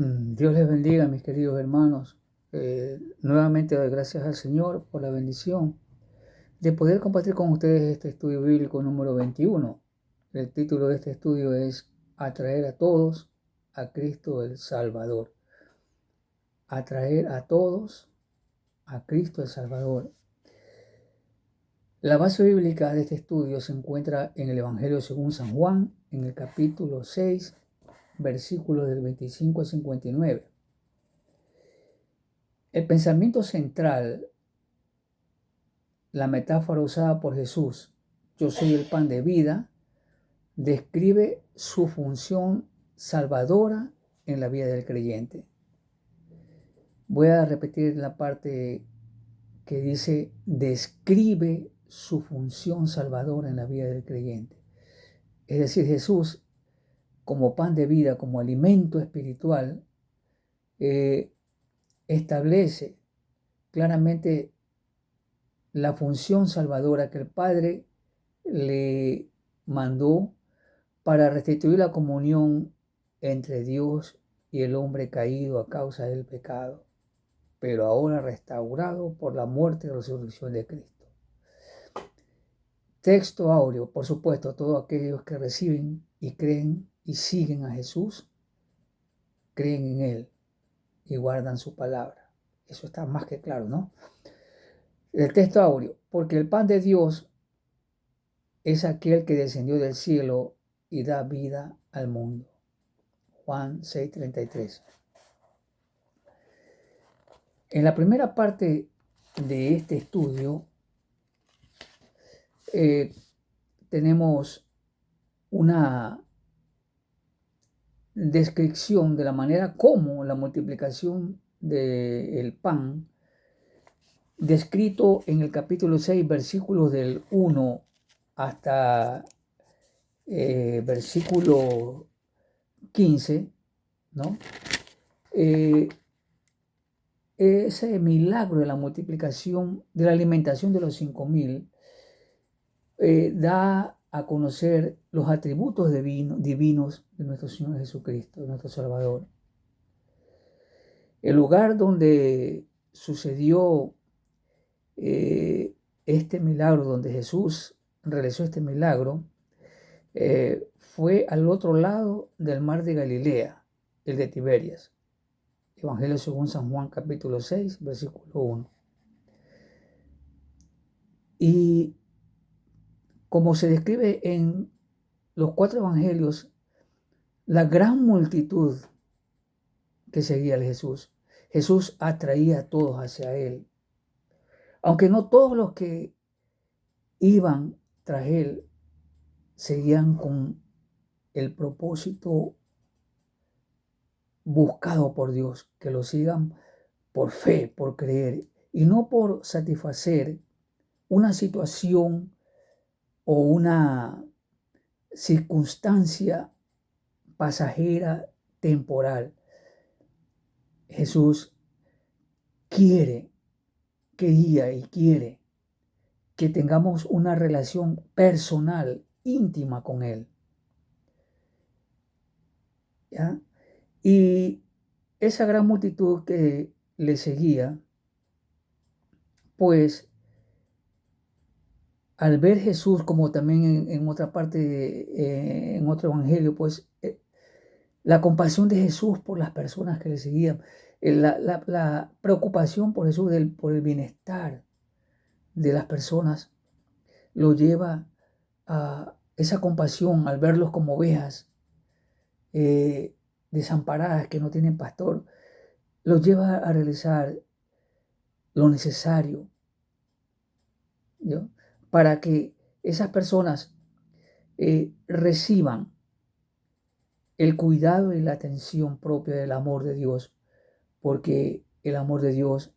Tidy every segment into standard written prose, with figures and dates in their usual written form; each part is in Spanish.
Dios les bendiga, mis queridos hermanos. Nuevamente doy gracias al Señor por la bendición de poder compartir con ustedes este estudio bíblico número 21. El título de este estudio es Atraer a todos a Cristo el Salvador. Atraer a todos a Cristo el Salvador. La base bíblica de este estudio se encuentra en el Evangelio según San Juan, en el capítulo 6, versículos del 25 al 59. El pensamiento central, la metáfora usada por Jesús, yo soy el pan de vida, describe su función salvadora en la vida del creyente. Voy a repetir la parte que dice, describe su función salvadora en la vida del creyente. Es decir, Jesús, como pan de vida, como alimento espiritual, establece claramente la función salvadora que el Padre le mandó para restituir la comunión entre Dios y el hombre caído a causa del pecado, pero ahora restaurado por la muerte y resurrección de Cristo. Texto áureo, por supuesto, todos aquellos que reciben y creen y siguen a Jesús, creen en Él y guardan su palabra. Eso está más que claro, ¿no? El texto áureo, porque el pan de Dios es aquel que descendió del cielo y da vida al mundo. Juan 6:33. En la primera parte de este estudio tenemos una descripción de la manera como la multiplicación del pan, descrito en el capítulo 6, versículos del 1 hasta versículo 15, ¿no? Ese milagro de la multiplicación, de la alimentación de los 5,000, da a conocer los atributos divinos de nuestro Señor Jesucristo, de nuestro Salvador. El lugar donde sucedió este milagro, donde Jesús realizó este milagro, fue al otro lado del mar de Galilea, el de Tiberias. Evangelio según San Juan, capítulo 6, versículo 1. Y como se describe en los 4 evangelios, la gran multitud que seguía a Jesús, Jesús atraía a todos hacia Él. Aunque no todos los que iban tras Él seguían con el propósito buscado por Dios, que lo sigan por fe, por creer, y no por satisfacer una situación o una circunstancia pasajera, temporal. Jesús quería y quiere que tengamos una relación personal, íntima con Él. ¿Ya? Y esa gran multitud que le seguía, pues al ver Jesús, como también en otra parte, en otro evangelio, pues la compasión de Jesús por las personas que le seguían, la preocupación por Jesús, por el bienestar de las personas, lo lleva a esa compasión al verlos como ovejas desamparadas que no tienen pastor, los lleva a realizar lo necesario, ¿no? Para que esas personas reciban el cuidado y la atención propia del amor de Dios, porque el amor de Dios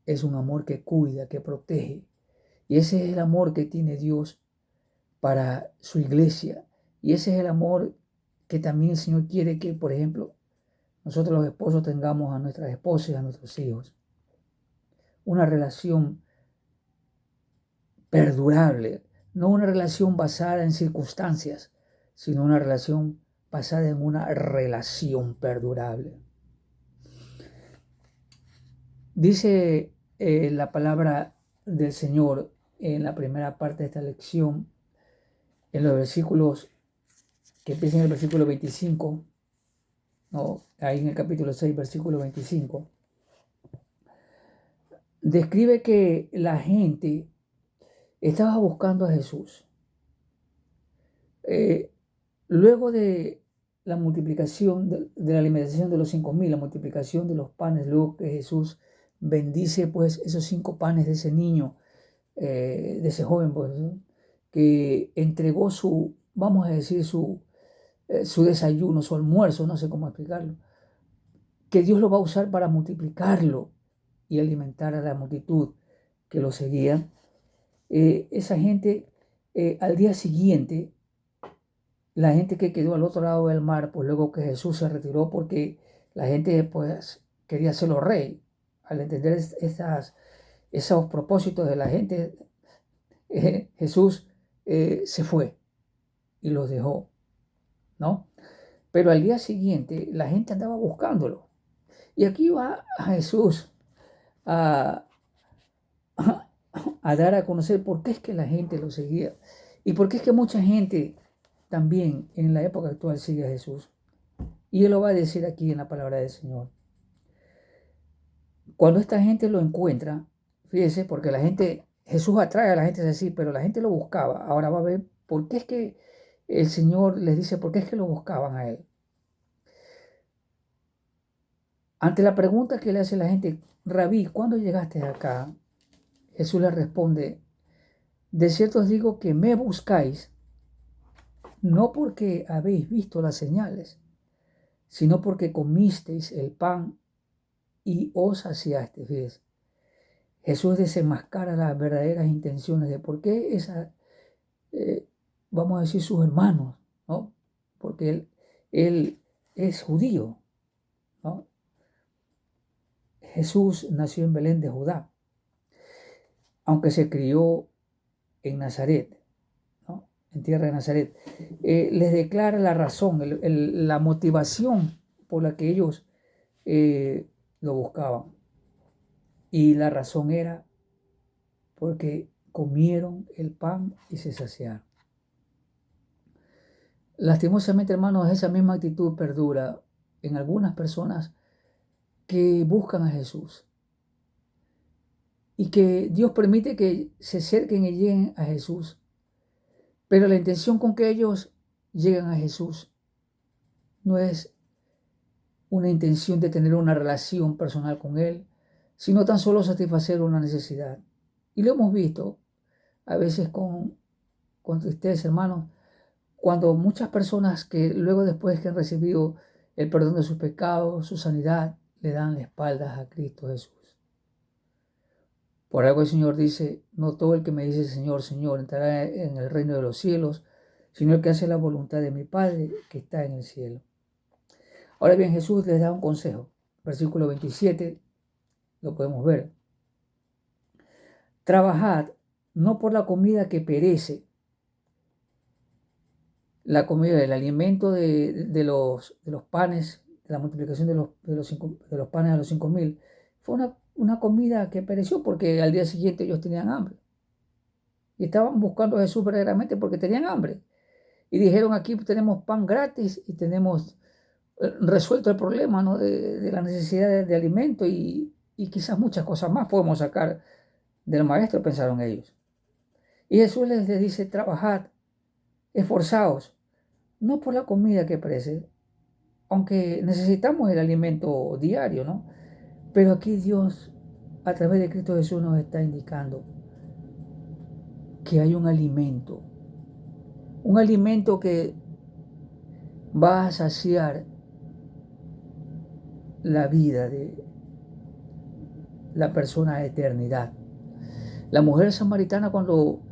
es un amor que cuida, que protege, y ese es el amor que tiene Dios para su iglesia, y ese es el amor que también el Señor quiere que, por ejemplo, nosotros los esposos tengamos a nuestras esposas y a nuestros hijos. Una relación perdurable, no una relación basada en circunstancias, sino una relación basada en una relación perdurable. Dice la palabra del Señor en la primera parte de esta lección, en los versículos que empiezan en el versículo 25, ¿no? Ahí en el capítulo 6, versículo 25, describe que la gente estaba buscando a Jesús. Luego de la multiplicación, de la alimentación de los 5.000, la multiplicación de los panes, luego que Jesús bendice pues esos 5 panes de ese niño, de ese joven, pues, ¿no? Que entregó su, vamos a decir, su desayuno, su almuerzo, no sé cómo explicarlo, que Dios lo va a usar para multiplicarlo y alimentar a la multitud que lo seguía. Esa gente, al día siguiente, la gente que quedó al otro lado del mar, pues luego que Jesús se retiró, porque la gente pues quería hacerlo rey, al entender esos propósitos de la gente, Jesús se fue y los dejó, ¿no? Pero al día siguiente la gente andaba buscándolo. Y aquí va a Jesús a, a dar a conocer por qué es que la gente lo seguía y por qué es que mucha gente también en la época actual sigue a Jesús. Y Él lo va a decir aquí en la palabra del Señor. Cuando esta gente lo encuentra, fíjese, porque la gente, Jesús atrae a la gente así, pero la gente lo buscaba. Ahora va a ver por qué es que el Señor les dice por qué es que lo buscaban a Él. Ante la pregunta que le hace la gente, Rabí, ¿cuándo llegaste acá? Jesús le responde, de cierto os digo que me buscáis, no porque habéis visto las señales, sino porque comisteis el pan y os saciasteis. Fíjese. Jesús desenmascara las verdaderas intenciones de por qué vamos a decir, sus hermanos, ¿no? Porque él es judío, ¿no? Jesús nació en Belén de Judá, aunque se crió en Nazaret, ¿no? En tierra de Nazaret. Les declara la razón, la motivación por la que ellos lo buscaban. Y la razón era porque comieron el pan y se saciaron. Lastimosamente, hermanos, esa misma actitud perdura en algunas personas que buscan a Jesús y que Dios permite que se acerquen y lleguen a Jesús, pero la intención con que ellos llegan a Jesús no es una intención de tener una relación personal con Él, sino tan solo satisfacer una necesidad. Y lo hemos visto a veces con tristeza, hermanos, cuando muchas personas que luego después que han recibido el perdón de sus pecados, su sanidad, le dan la espalda a Cristo Jesús. Por algo el Señor dice, no todo el que me dice Señor, Señor, entrará en el reino de los cielos, sino el que hace la voluntad de mi Padre que está en el cielo. Ahora bien, Jesús les da un consejo. Versículo 27, lo podemos ver. Trabajad no por la comida que perece, la comida, el alimento de los panes, de la multiplicación de los panes a los 5.000, fue una comida que pereció porque al día siguiente ellos tenían hambre. Y estaban buscando a Jesús verdaderamente porque tenían hambre. Y dijeron, aquí tenemos pan gratis y tenemos resuelto el problema, ¿no? de la necesidad de alimento y quizás muchas cosas más podemos sacar del maestro, pensaron ellos. Y Jesús les dice, trabajad, esforzaos, no por la comida que perece, aunque necesitamos el alimento diario, ¿no? Pero aquí Dios, a través de Cristo Jesús, nos está indicando que hay un alimento que va a saciar la vida de la persona a eternidad. La mujer samaritana cuando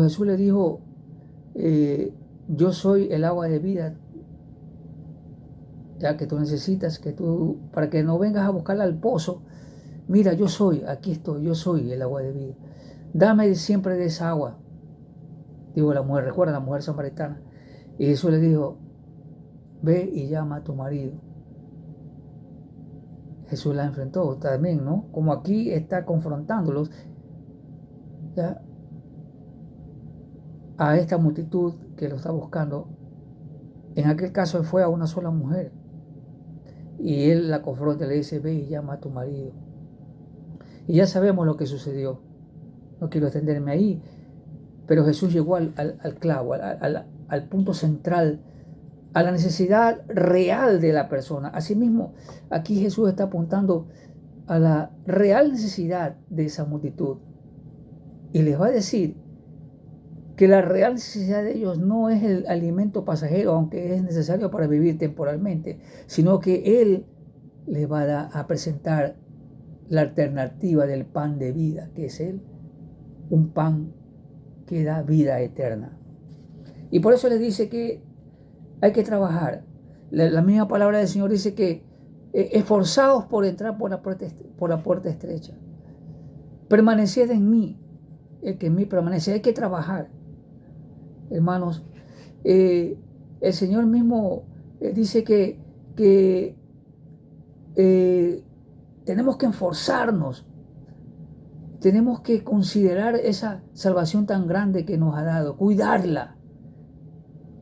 Jesús le dijo, yo soy el agua de vida, ya que tú necesitas, para que no vengas a buscarla al pozo, mira, yo soy, aquí estoy, yo soy el agua de vida. Dame siempre de esa agua. Digo la mujer, recuerda la mujer samaritana. Y Jesús le dijo, ve y llama a tu marido. Jesús la enfrentó también, ¿no? Como aquí está confrontándolos, ¿ya? A esta multitud que lo está buscando. En aquel caso fue a una sola mujer y él la confronta y le dice: ve y llama a tu marido. Y ya sabemos lo que sucedió. No quiero extenderme ahí, pero Jesús llegó al clavo, al punto central, a la necesidad real de la persona. Asimismo, aquí Jesús está apuntando a la real necesidad de esa multitud y les va a decir que la real necesidad de ellos no es el alimento pasajero, aunque es necesario para vivir temporalmente, sino que Él les va a presentar la alternativa del pan de vida, que es Él, un pan que da vida eterna. Y por eso les dice que hay que trabajar. La misma palabra del Señor dice que esforzaos por entrar por la puerta estrecha. Permaneced en mí, el que en mí permanece. Hay que trabajar. Hermanos, el Señor mismo dice que tenemos que esforzarnos, tenemos que considerar esa salvación tan grande que nos ha dado, cuidarla.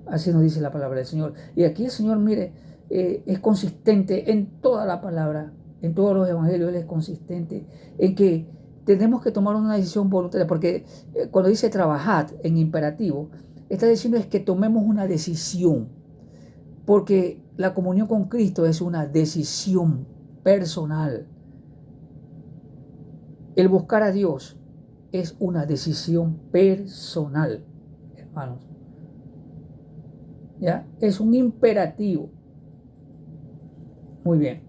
Así nos dice la palabra del Señor. Y aquí el Señor, mire, es consistente en toda la palabra, en todos los evangelios. Él es consistente en que tenemos que tomar una decisión voluntaria, porque cuando dice trabajad en imperativo, está diciendo es que tomemos una decisión, porque la comunión con Cristo es una decisión personal. El buscar a Dios es una decisión personal, hermanos. ¿Ya? Es un imperativo. Muy bien.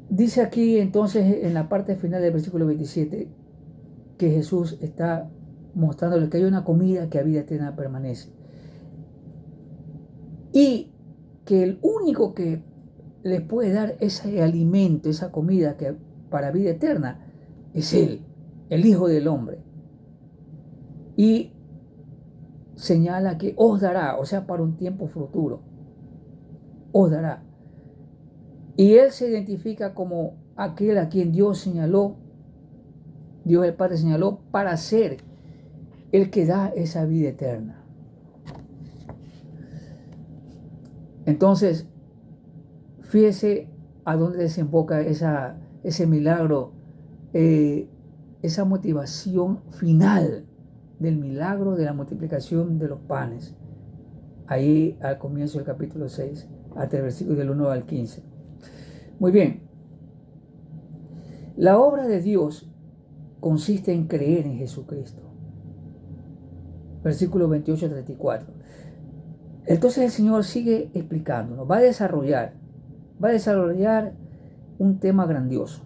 Dice aquí entonces en la parte final del versículo 27 que Jesús está mostrándole que hay una comida que a vida eterna permanece. Y que el único que les puede dar ese alimento, esa comida que para vida eterna, es Él, el Hijo del Hombre. Y señala que os dará, o sea, para un tiempo futuro, os dará. Y Él se identifica como aquel a quien Dios señaló, Dios el Padre señaló para ser el que da esa vida eterna. Entonces, fíjese a dónde desemboca ese milagro, esa motivación final del milagro de la multiplicación de los panes. Ahí al comienzo del capítulo 6, hasta el versículo del 1 al 15. Muy bien. La obra de Dios consiste en creer en Jesucristo. Versículo 28-34. Entonces el Señor sigue explicándonos, va a desarrollar un tema grandioso.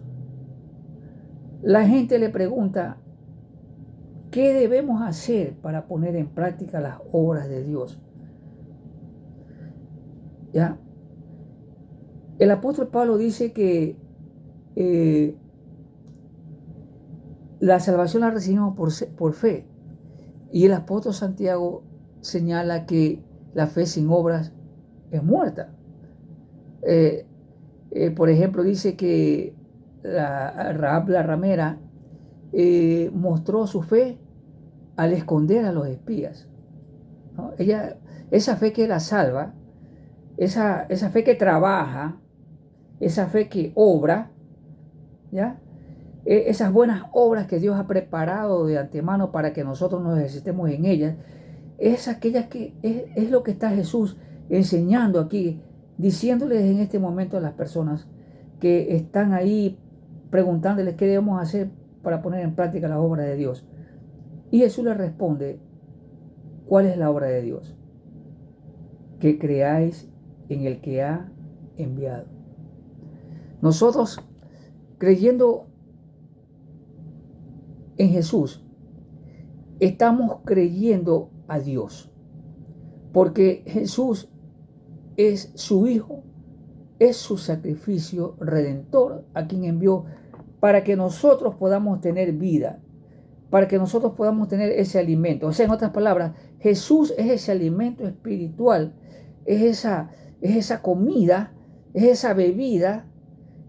La gente le pregunta, ¿qué debemos hacer para poner en práctica las obras de Dios? ¿Ya? El apóstol Pablo dice que la salvación la recibimos por fe. Y el apóstol Santiago señala que la fe sin obras es muerta. Por ejemplo, dice que Rahab la ramera mostró su fe al esconder a los espías, ¿no? Esa fe que la salva, esa fe que trabaja, esa fe que obra, ¿ya? Esas buenas obras que Dios ha preparado de antemano para que nosotros nos ejercitemos en ellas, es aquellas que es lo que está Jesús enseñando aquí, diciéndoles en este momento a las personas que están ahí preguntándoles qué debemos hacer para poner en práctica la obra de Dios. Y Jesús les responde, ¿cuál es la obra de Dios? Que creáis en el que ha enviado. Nosotros, creyendo en Jesús, estamos creyendo a Dios, porque Jesús es su Hijo, es su sacrificio redentor a quien envió para que nosotros podamos tener vida, para que nosotros podamos tener ese alimento. O sea, en otras palabras, Jesús es ese alimento espiritual, es esa comida Es esa bebida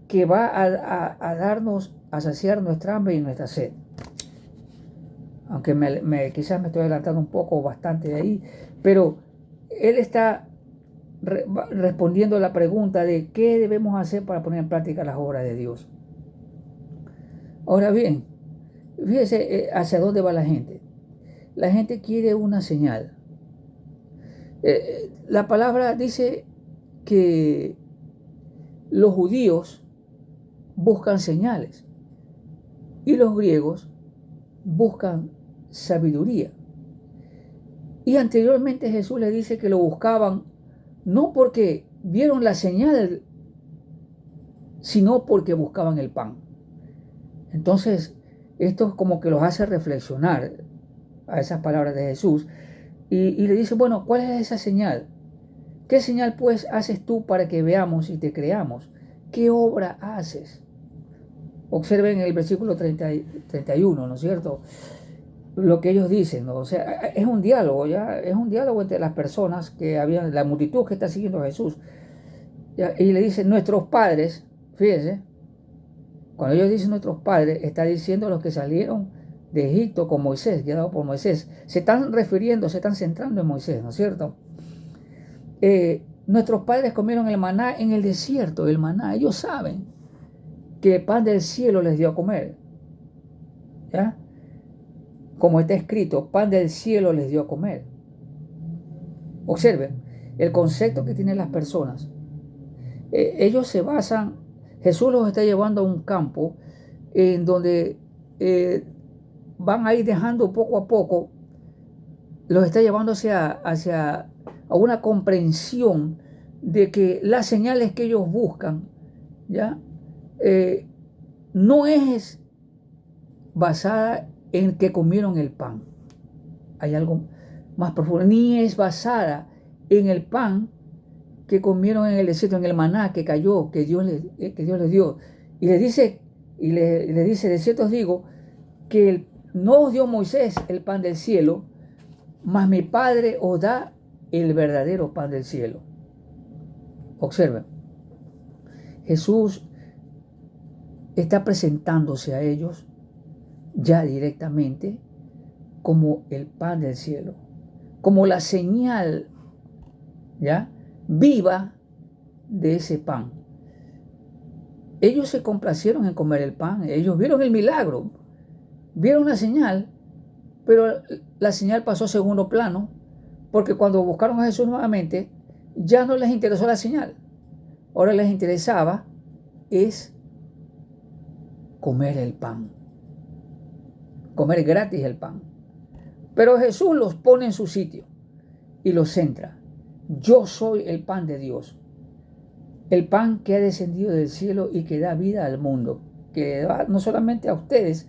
que va a darnos, a saciar nuestra hambre y nuestra sed. Aunque quizás me estoy adelantando un poco, bastante de ahí, pero él está respondiendo a la pregunta de qué debemos hacer para poner en práctica las obras de Dios. Ahora bien, fíjese hacia dónde va la gente. La gente quiere una señal. La palabra dice que los judíos buscan señales y los griegos buscan sabiduría. Y anteriormente Jesús le dice que lo buscaban no porque vieron la señal, sino porque buscaban el pan. Entonces, esto es como que los hace reflexionar a esas palabras de Jesús y le dice, bueno, ¿cuál es esa señal? ¿Qué señal pues haces tú para que veamos y te creamos? ¿Qué obra haces? Observen el versículo 31, ¿no es cierto? Lo que ellos dicen, ¿no? O sea, es un diálogo, ¿ya? Es un diálogo entre las personas que habían, la multitud que está siguiendo a Jesús. ¿Ya? Y le dicen, nuestros padres, fíjense, cuando ellos dicen nuestros padres, está diciendo los que salieron de Egipto con Moisés, guiados por Moisés. Se están refiriendo, se están centrando en Moisés, ¿no es cierto? Nuestros padres comieron el maná en el desierto, el maná. Ellos saben que el pan del cielo les dio a comer. ¿Ya? Como está escrito, pan del cielo les dio a comer. Observen el concepto que tienen las personas. Ellos se basan, Jesús los está llevando a un campo en donde van a ir dejando poco a poco, los está llevando hacia a una comprensión de que las señales que ellos buscan, ¿ya? No es basada en que comieron el pan. Hay algo más profundo. Ni es basada en el pan que comieron en el desierto, en el maná que cayó, que Dios les dio. Y le dice, de cierto os digo, que no os dio Moisés el pan del cielo, mas mi Padre os da el verdadero pan del cielo. Observen, Jesús está presentándose a ellos ya directamente como el pan del cielo, como la señal, ¿ya?, viva de ese pan. Ellos se complacieron en comer el pan, ellos vieron el milagro, vieron la señal, pero la señal pasó a segundo plano, porque cuando buscaron a Jesús nuevamente, ya no les interesó la señal. Ahora les interesaba es comer el pan, comer gratis el pan. Pero Jesús los pone en su sitio y los centra. Yo soy el pan de Dios, el pan que ha descendido del cielo y que da vida al mundo, que da no solamente a ustedes,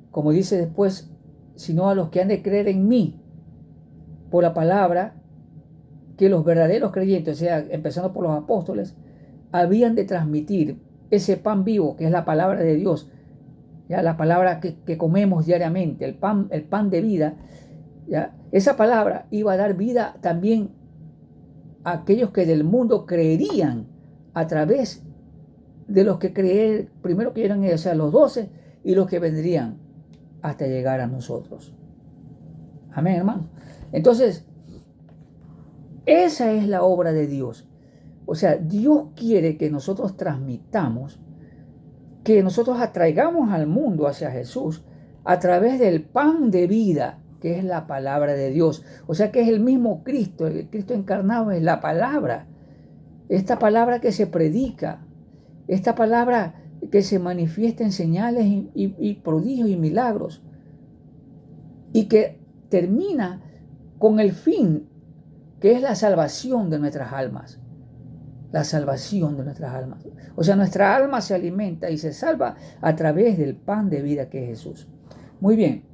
como dice después, sino a los que han de creer en mí por la palabra que los verdaderos creyentes, o sea, empezando por los apóstoles, habían de transmitir ese pan vivo que es la palabra de Dios, ya la palabra que comemos diariamente, el pan de vida. ¿Ya? Esa palabra iba a dar vida también a aquellos que del mundo creerían a través de los que primero que eran, o sea, los 12 y los que vendrían hasta llegar a nosotros. Amén, hermano. Entonces, esa es la obra de Dios. O sea, Dios quiere que nosotros transmitamos, que nosotros atraigamos al mundo hacia Jesús a través del pan de vida, que es la palabra de Dios. O sea, que es el mismo Cristo, el Cristo encarnado es la palabra. Esta palabra que se predica, esta palabra que se manifiesta en señales y prodigios y milagros, y que termina con el fin, que es la salvación de nuestras almas. La salvación de nuestras almas. O sea, nuestra alma se alimenta y se salva a través del pan de vida que es Jesús. Muy bien.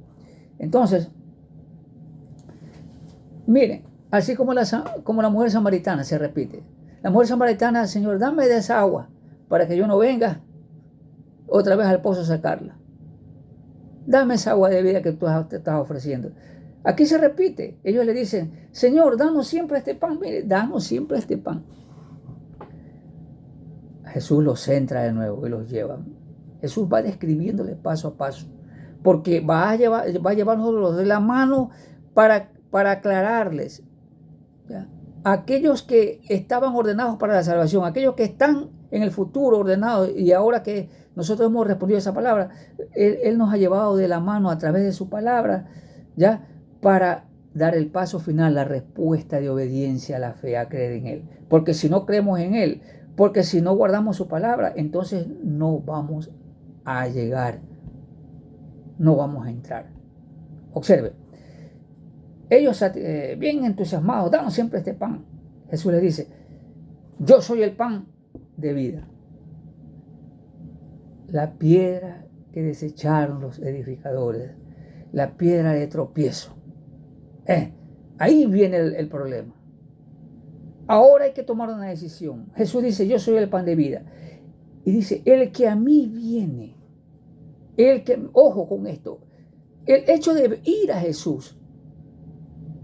Entonces, miren, así como la mujer samaritana se repite. La mujer samaritana, Señor, dame de esa agua para que yo no venga otra vez al pozo a sacarla. Dame esa agua de vida que tú te estás ofreciendo. Aquí se repite. Ellos le dicen, Señor, danos siempre este pan. Mire, danos siempre este pan. Jesús los centra de nuevo y los lleva. Jesús va describiéndole paso a paso, porque va a llevarnos de la mano para aclararles, ¿ya? Aquellos que estaban ordenados para la salvación, aquellos que están en el futuro ordenados, y ahora que nosotros hemos respondido a esa palabra, Él nos ha llevado de la mano a través de su palabra, ¿ya? Para dar el paso final, la respuesta de obediencia a la fe, a creer en Él. Porque si no creemos en Él, porque si no guardamos su palabra, entonces no vamos a llegar, no vamos a entrar. Observe, ellos bien entusiasmados, danos siempre este pan. Jesús les dice, yo soy el pan de vida. La piedra que desecharon los edificadores, la piedra de tropiezo. Ahí viene el problema. Ahora hay que tomar una decisión. Jesús dice, yo soy el pan de vida. Y dice, el que a mí viene, ojo con esto, el hecho de ir a Jesús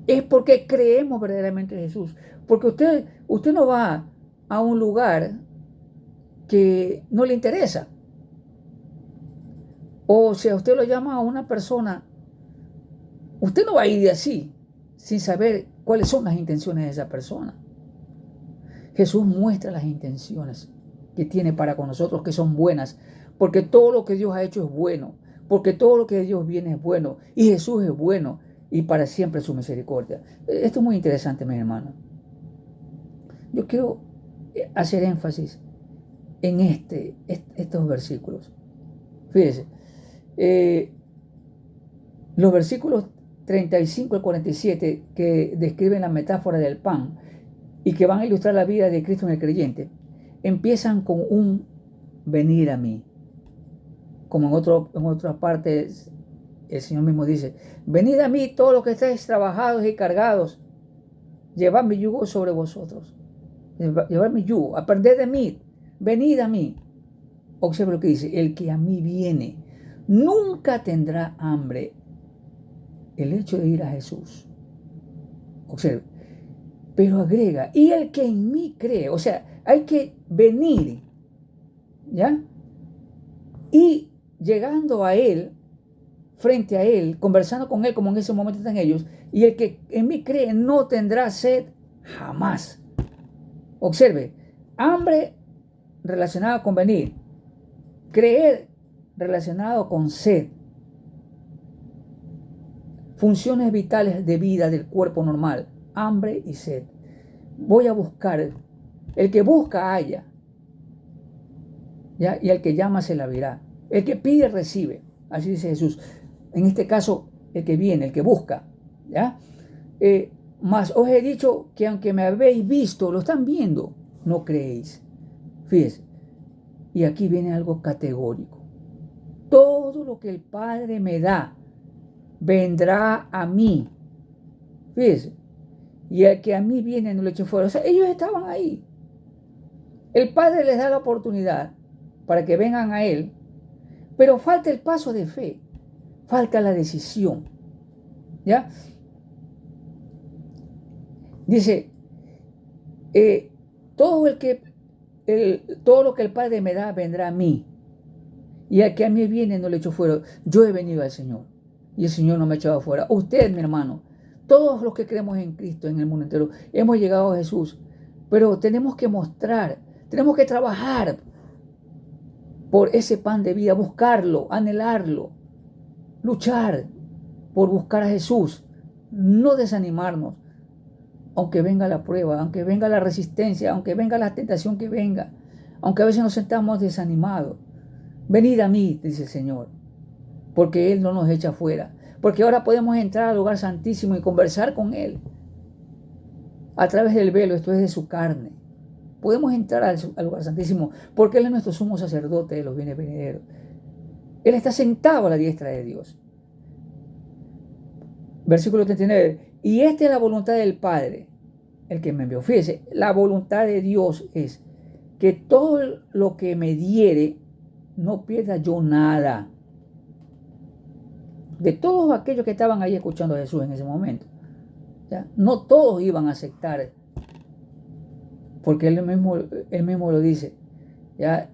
es porque creemos verdaderamente en Jesús. Porque usted no va a un lugar que no le interesa. O si a usted lo llama a una persona, usted no va a ir de así, sin saber cuáles son las intenciones de esa persona. Jesús muestra las intenciones que tiene para con nosotros, que son buenas, porque todo lo que Dios ha hecho es bueno, porque todo lo que de Dios viene es bueno, y Jesús es bueno, y para siempre su misericordia. Esto es muy interesante, mis hermanos. Yo quiero hacer énfasis en estos versículos. Fíjense, los versículos 35 al 47 que describen la metáfora del pan y que van a ilustrar la vida de Cristo en el creyente, empiezan con un venir a mí. Como en otra parte el Señor mismo dice, venid a mí todos los que estáis trabajados y cargados, llevad mi yugo sobre vosotros. Llevad mi yugo, aprended de mí, venid a mí. Observe lo que dice, el que a mí viene nunca tendrá hambre. El hecho de ir a Jesús. Observe. Pero agrega, y el que en mí cree, o sea, hay que venir, ¿ya? Y llegando a Él, frente a Él, conversando con Él como en ese momento están ellos, y el que en mí cree no tendrá sed jamás. Observe, hambre relacionada con venir, creer relacionado con sed. Funciones vitales de vida del cuerpo normal, hambre y sed. Voy a buscar, el que busca halla, ¿ya? Y el que llama se le abrirá. El que pide recibe, así dice Jesús. En este caso, el que viene, el que busca, ¿ya? Mas os he dicho que aunque me habéis visto, lo están viendo, no creéis. Fíjense, y aquí viene algo categórico. Todo lo que el Padre me da, vendrá a mí. Fíjense, y el que a mí viene no lo echen fuera. O sea, ellos estaban ahí. El Padre les da la oportunidad para que vengan a Él, pero falta el paso de fe, falta la decisión. ¿Ya? Dice, todo lo que el Padre me da vendrá a mí, y el que a mí viene no lo echo fuera. Yo he venido al Señor, y el Señor no me ha echado fuera. Usted, mi hermano, todos los que creemos en Cristo en el mundo entero, hemos llegado a Jesús, pero tenemos que mostrar, tenemos que trabajar por ese pan de vida, buscarlo, anhelarlo, luchar por buscar a Jesús, no desanimarnos, aunque venga la prueba, aunque venga la resistencia, aunque venga la tentación que venga, aunque a veces nos sentamos desanimados. Venid a mí, dice el Señor, porque Él no nos echa fuera, porque ahora podemos entrar al lugar santísimo y conversar con Él a través del velo, esto es de su carne. Podemos entrar al lugar santísimo porque Él es nuestro sumo sacerdote de los bienes venideros. Él está sentado a la diestra de Dios. Versículo 39. Y esta es la voluntad del Padre, el que me envió. Fíjese, la voluntad de Dios es que todo lo que me diere, no pierda yo nada. De todos aquellos que estaban ahí escuchando a Jesús en ese momento, ¿ya? No todos iban a aceptar, porque él mismo lo dice. ¿Ya?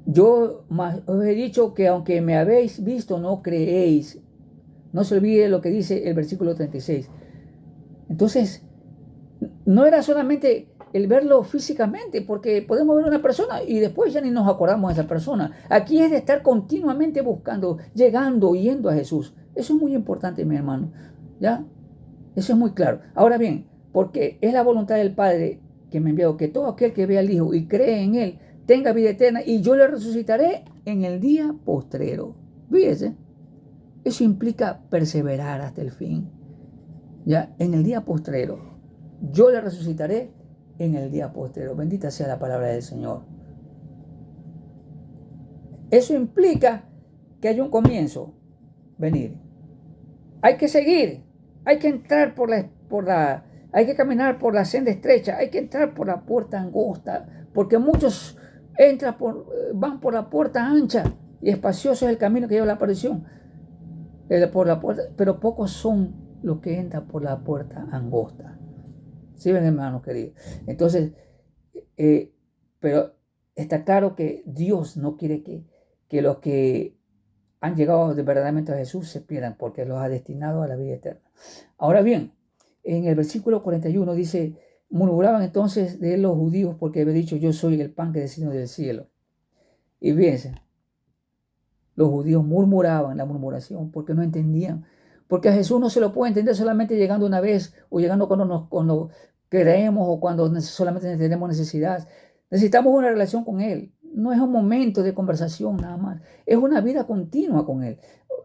Yo os he dicho que aunque me habéis visto, no creéis. No se olvide lo que dice el versículo 36. Entonces, no era solamente el verlo físicamente, porque podemos ver una persona y después ya ni nos acordamos de esa persona. Aquí es de estar continuamente buscando, llegando, yendo a Jesús. Eso es muy importante, mi hermano. ¿Ya? Eso es muy claro. Ahora bien, porque es la voluntad del Padre que me envió, que todo aquel que vea al Hijo y cree en Él tenga vida eterna y yo le resucitaré en el día postrero. Fíjese, eso implica perseverar hasta el fin. Ya, en el día postrero. Yo le resucitaré en el día postrero. Bendita sea la palabra del Señor. Eso implica que hay un comienzo. Venir. Hay que seguir. Hay que entrar hay que caminar por la senda estrecha. Hay que entrar por la puerta angosta. Porque muchos van por la puerta ancha y espacioso es el camino que lleva a la perdición. Por la puerta, pero pocos son los que entran por la puerta angosta. ¿Sí ven, hermanos queridos? Entonces, eh, pero está claro que Dios no quiere que los que han llegado de verdaderamente a Jesús se pierdan, porque los ha destinado a la vida eterna. Ahora bien, en el versículo 41 dice, murmuraban entonces de él los judíos porque había dicho, yo soy el pan que desciende del cielo. Y fíjense, los judíos murmuraban la murmuración porque no entendían. Porque a Jesús no se lo puede entender solamente llegando una vez o llegando cuando creemos o cuando solamente tenemos necesidad. Necesitamos una relación con Él. No es un momento de conversación nada más. Es una vida continua con Él.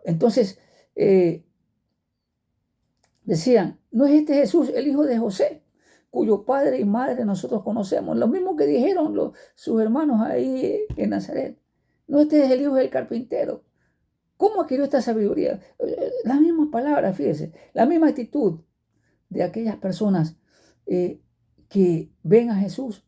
Entonces, decían, ¿no es este Jesús el hijo de José, cuyo padre y madre nosotros conocemos? Lo mismo que dijeron sus hermanos ahí en Nazaret. ¿No este es el hijo del carpintero? ¿Cómo adquirió esta sabiduría? Las mismas palabras, fíjese, la misma actitud de aquellas personas que ven a Jesús,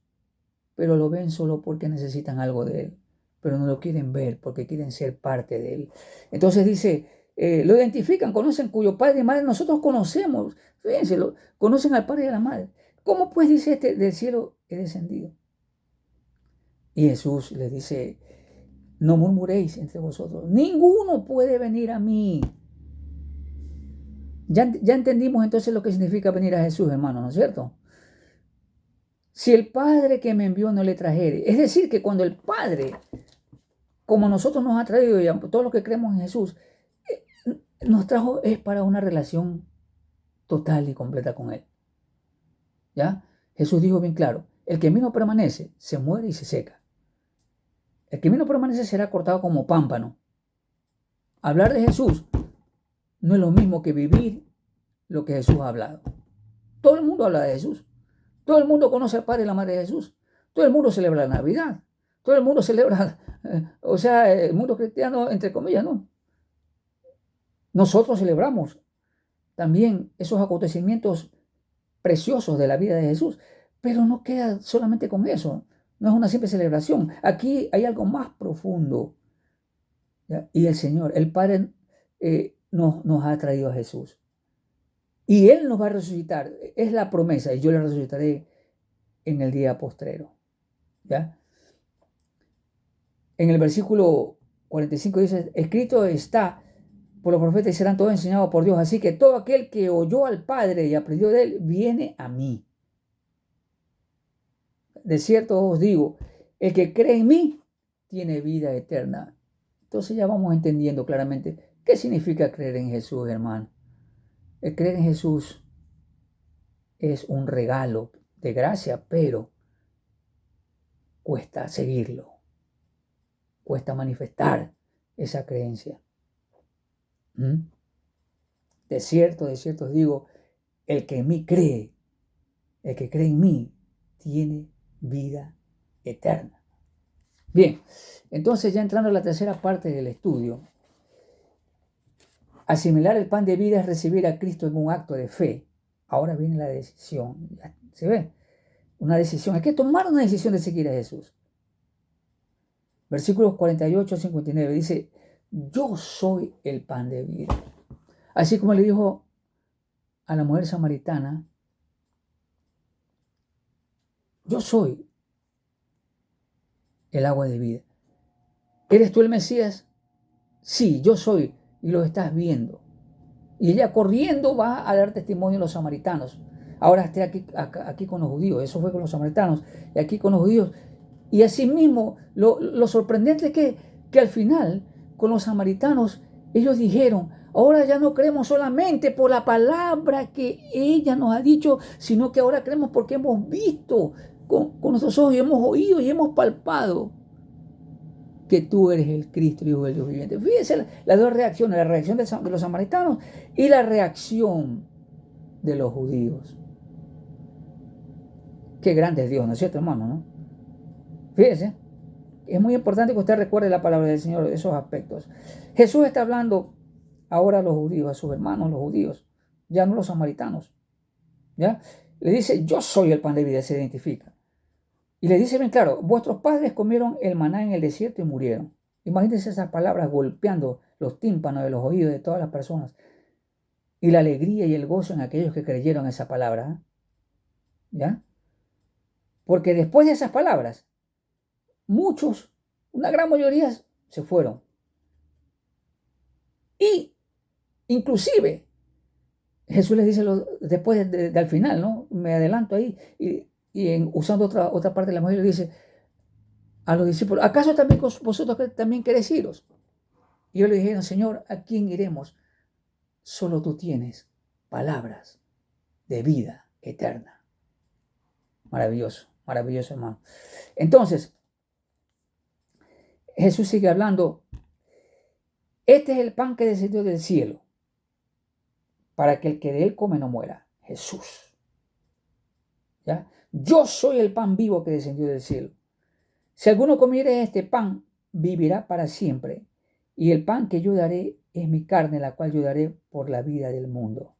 pero lo ven solo porque necesitan algo de Él, pero no lo quieren ver porque quieren ser parte de Él. Entonces dice, lo identifican, conocen cuyo padre y madre nosotros conocemos, fíjense, conocen al padre y a la madre. ¿Cómo pues dice este del cielo he descendido? Y Jesús les dice, no murmuréis entre vosotros, ninguno puede venir a mí. Ya entendimos entonces lo que significa venir a Jesús, hermano, ¿no es cierto? Si el Padre que me envió no le trajere, es decir, que cuando el Padre, como nosotros nos ha traído, y a todos los que creemos en Jesús, nos trajo es para una relación total y completa con Él. ¿Ya? Jesús dijo bien claro, el que en mí no permanece, se muere y se seca. El que en mí no permanece será cortado como pámpano. Hablar de Jesús no es lo mismo que vivir lo que Jesús ha hablado. Todo el mundo habla de Jesús. Todo el mundo conoce al Padre y la Madre de Jesús. Todo el mundo celebra la Navidad. Todo el mundo celebra, el mundo cristiano, entre comillas, ¿no? Nosotros celebramos también esos acontecimientos preciosos de la vida de Jesús, pero no queda solamente con eso. No es una simple celebración. Aquí hay algo más profundo. ¿Ya? Y el Señor, el Padre, nos ha traído a Jesús. Y Él nos va a resucitar. Es la promesa. Y yo le resucitaré en el día postrero. ¿Ya? En el versículo 45 dice, escrito está por los profetas y serán todos enseñados por Dios. Así que todo aquel que oyó al Padre y aprendió de Él, viene a mí. De cierto os digo, el que cree en mí, tiene vida eterna. Entonces ya vamos entendiendo claramente qué significa creer en Jesús, hermano. El creer en Jesús es un regalo de gracia, pero cuesta seguirlo. Cuesta manifestar esa creencia. De cierto os digo, el que en mí cree, el que cree en mí, tiene vida eterna. Bien, entonces ya entrando a la tercera parte del estudio, asimilar el pan de vida es recibir a Cristo en un acto de fe. Ahora viene la decisión, ¿se ve? Una decisión, hay que tomar una decisión de seguir a Jesús. Versículos 48 a 59 dice, yo soy el pan de vida. Así como le dijo a la mujer samaritana, yo soy. el agua de vida. ¿Eres tú el Mesías? Sí, yo soy, y lo estás viendo. Y ella corriendo va a dar testimonio a los samaritanos. Ahora esté aquí con los judíos. Eso fue con los samaritanos y aquí con los judíos. Y asimismo, lo sorprendente es que al final, con los samaritanos, ellos dijeron, ahora ya no creemos solamente por la palabra que ella nos ha dicho, sino que ahora creemos porque hemos visto con nuestros ojos y hemos oído y hemos palpado que tú eres el Cristo, Hijo del Dios viviente. Fíjense las dos reacciones, la reacción de los samaritanos y la reacción de los judíos. Qué grande es Dios, ¿no es cierto, hermano? ¿No? Fíjense, es muy importante que usted recuerde la palabra del Señor, esos aspectos. Jesús está hablando ahora a los judíos, a sus hermanos, los judíos, ya no los samaritanos. ¿Ya? Le dice, yo soy el pan de vida, se identifica. Y le dice bien claro, vuestros padres comieron el maná en el desierto y murieron. Imagínense esas palabras golpeando los tímpanos de los oídos de todas las personas. Y la alegría y el gozo en aquellos que creyeron esa palabra. ¿Ya? Porque después de esas palabras, muchos, una gran mayoría, se fueron. Y inclusive, Jesús les dice después al final, ¿no? Me adelanto ahí, y usando otra parte de la mujer, le dice a los discípulos, ¿acaso también vosotros también queréis iros? Y ellos le dijeron, Señor, ¿a quién iremos? Solo tú tienes palabras de vida eterna. Maravilloso, maravilloso, hermano. Entonces, Jesús sigue hablando. Este es el pan que descendió del cielo, para que el que de él come no muera. Jesús. ¿Ya? Yo soy el pan vivo que descendió del cielo. Si alguno comiere este pan, vivirá para siempre. Y el pan que yo daré es mi carne, la cual yo daré por la vida del mundo.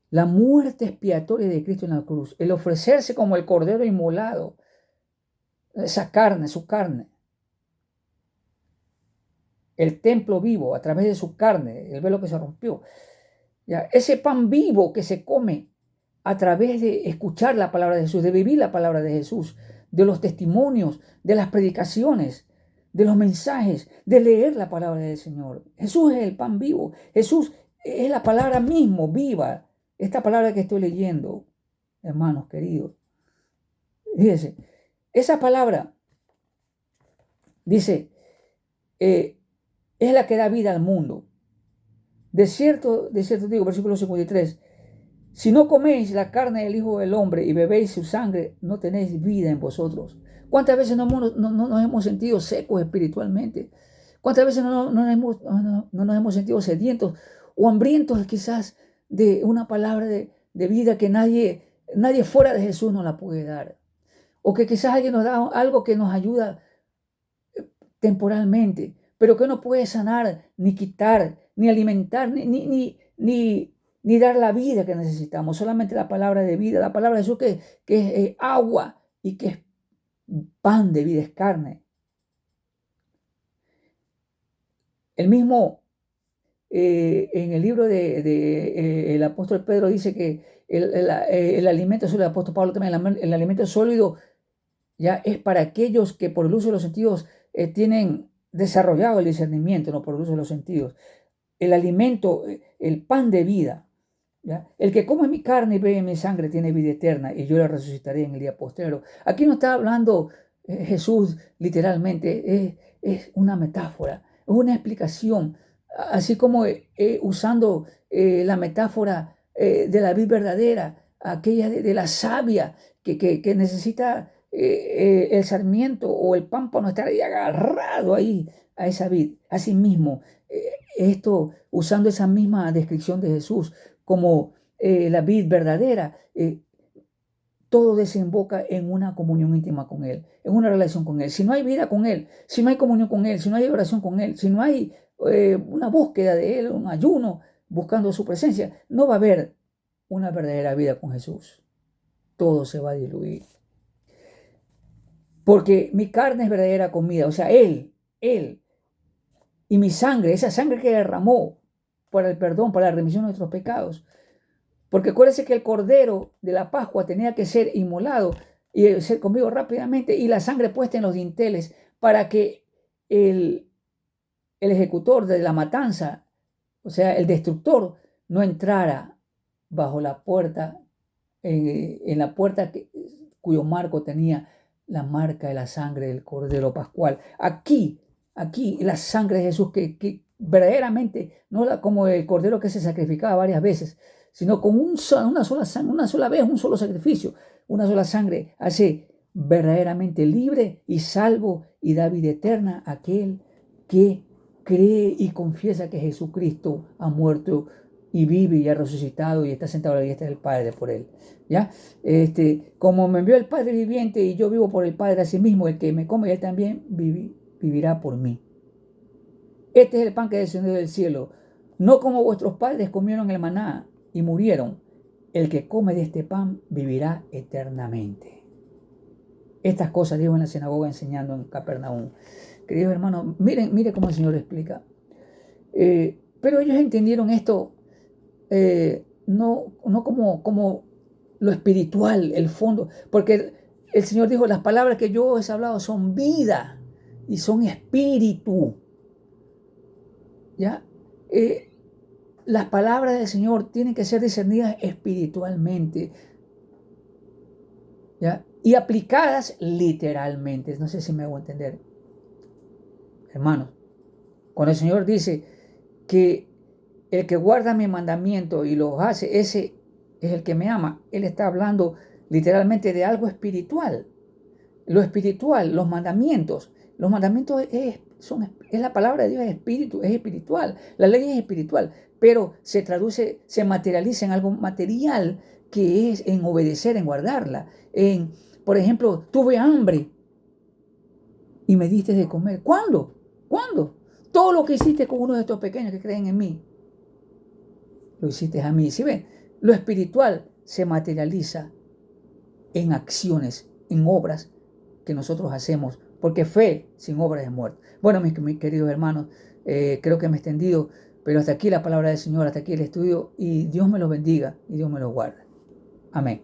La muerte expiatoria de Cristo en la cruz, el ofrecerse como el cordero inmolado, esa carne, su carne, el templo vivo a través de su carne, el velo que se rompió, ¿ya? Ese pan vivo que se come a través de escuchar la palabra de Jesús, de vivir la palabra de Jesús, de los testimonios, de las predicaciones, de los mensajes, de leer la palabra del Señor. Jesús es el pan vivo. Jesús es la palabra mismo, viva. Esta palabra que estoy leyendo, hermanos queridos. Fíjense, esa palabra dice, es la que da vida al mundo. De cierto digo, versículo 53, si no coméis la carne del Hijo del Hombre y bebéis su sangre, no tenéis vida en vosotros. ¿Cuántas veces no nos hemos sentido secos espiritualmente? ¿Cuántas veces no nos hemos sentido sedientos o hambrientos quizás de una palabra de vida que nadie fuera de Jesús nos la puede dar? O que quizás alguien nos da algo que nos ayuda temporalmente, pero que no puede sanar, ni quitar, ni alimentar, ni dar la vida que necesitamos. Solamente la palabra de vida, la palabra de Jesús que es agua y que es pan de vida, es carne. El mismo en el libro el apóstol Pedro dice que el alimento sólido, el apóstol Pablo también, el alimento sólido ya es para aquellos que por el uso de los sentidos tienen desarrollado el discernimiento, no por el uso de los sentidos. El alimento, el pan de vida. ¿Ya? El que come mi carne y bebe mi sangre tiene vida eterna y yo la resucitaré en el día postrero. Aquí no está hablando Jesús literalmente, es una metáfora, es una explicación, así como usando la metáfora de la vid verdadera, aquella de la savia que necesita el sarmiento o el pámpano estar ahí agarrado ahí a esa vid. Asimismo, esto usando esa misma descripción de Jesús como la vid verdadera, todo desemboca en una comunión íntima con Él, en una relación con Él. Si no hay vida con Él, si no hay comunión con Él, si no hay oración con Él, si no hay una búsqueda de Él, un ayuno buscando su presencia, no va a haber una verdadera vida con Jesús. Todo se va a diluir. Porque mi carne es verdadera comida, o sea, Él, y mi sangre, esa sangre que derramó para el perdón, para la remisión de nuestros pecados. Porque acuérdense que el cordero de la Pascua tenía que ser inmolado y ser comido rápidamente, y la sangre puesta en los dinteles para que el ejecutor de la matanza, o sea, el destructor, no entrara bajo la puerta, en la puerta cuyo marco tenía la marca de la sangre del Cordero Pascual. Aquí la sangre de Jesús, que verdaderamente, no como el Cordero que se sacrificaba varias veces, sino con una sola sangre, una sola vez, un solo sacrificio, una sola sangre, hace verdaderamente libre y salvo y da vida eterna a aquel que cree y confiesa que Jesucristo ha muerto y vive y ha resucitado y está sentado a la diestra del Padre por él. ¿Ya? Como me envió el Padre viviente y yo vivo por el Padre, así mismo el que me come, él también vivirá por mí. Este es el pan que descendió del cielo, no como vuestros padres comieron el maná y murieron. El que come de este pan vivirá eternamente. Estas cosas dijo en la sinagoga enseñando en Capernaum. Queridos hermanos, miren cómo el Señor explica. Pero ellos entendieron esto no como lo espiritual, el fondo, porque el Señor dijo, las palabras que yo os he hablado son vida y son espíritu. ¿Ya? Las palabras del Señor tienen que ser discernidas espiritualmente, ¿ya? Y aplicadas literalmente. No sé si me hago entender, hermanos. Cuando el Señor dice que el que guarda mi mandamiento y los hace, ese es el que me ama, Él está hablando literalmente de algo espiritual. Lo espiritual, los mandamientos es la palabra de Dios, es espíritu, es espiritual. La ley es espiritual, pero se traduce, se materializa en algo material, que es en obedecer, en guardarla. Por ejemplo, tuve hambre y me diste de comer. ¿Cuándo? ¿Cuándo? Todo lo que hiciste con uno de estos pequeños que creen en mí, lo hiciste a mí. ¿Sí ven? Lo espiritual se materializa en acciones, en obras que nosotros hacemos, porque fe sin obras es muerta. Bueno, mis queridos hermanos, creo que me he extendido, pero hasta aquí la palabra del Señor, hasta aquí el estudio, y Dios me los bendiga y Dios me los guarde. Amén.